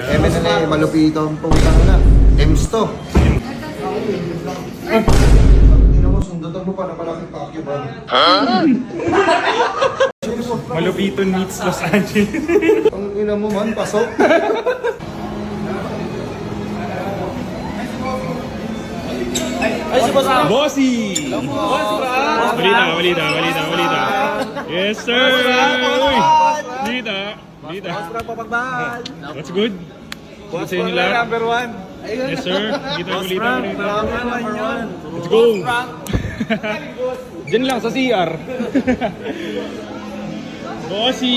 MNLA, malupito ang putang na. Ems to. Tingnan mo, sundutan mo pa na malaking pakyo ba? Malupito meets Los Angeles. Ang ina mo man, pasok. Ay, si Boss Ram! Bossy! Boss Ram! Balita. Yes, sir! Uy! Balita. Boss Ram, papagbahal! What's good? Boss sa inyo lahat? Number one! Yes, sir. Balita. Number one yun! Let's go! Diyan lang sa CR. Bossy!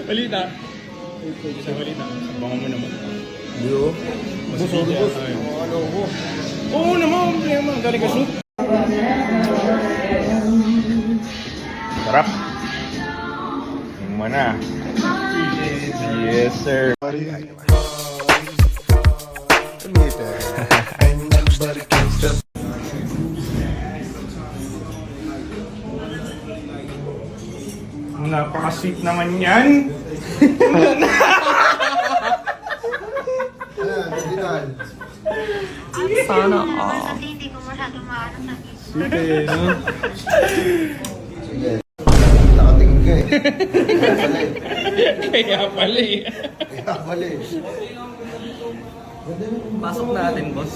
Balita. Sa balita. Bango mo naman. Yo. Boss, Ano ko? Oo naman, problema. Galing ka shoot. Sarap. Yung mana. Yes, sir. Napaka-sweet naman yan. Ayan, Sana kasi hindi ko masyado maano sa Sige, no? Sige. Nakatingin ka eh. Kaya pala eh. Kaya pala eh. Pasok natin, boss.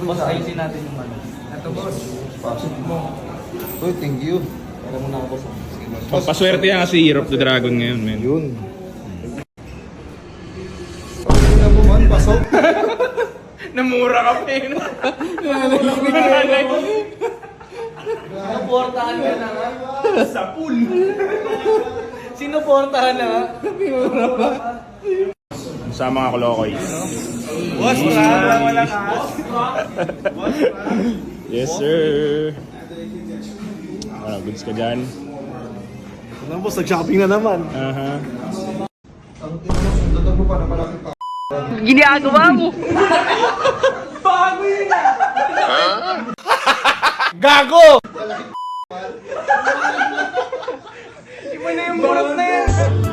Boss, ayusin natin yung ano. Ito, boss. Pasok mo. Uy, thank you. Para muna ako, boss. Paswerte yan kasi Year of the Dragon ngayon, men. Yun. Ang ina mo man, pasok. Namura ka pa eh. Sinuportahan ka na nga. Sa pool. Sinuportahan na nga. Pimura pa. Sa mga kolokoy. Boss, wala ka. Yes, sir. Wala, goods ka dyan. Ano, boss, nag-shopping na naman. Aha. Ang ina mo, sundutan mo pa na malaking pakyo. ginagawa mo. Bago yun ah! Gago! Iba na yung burot na yan!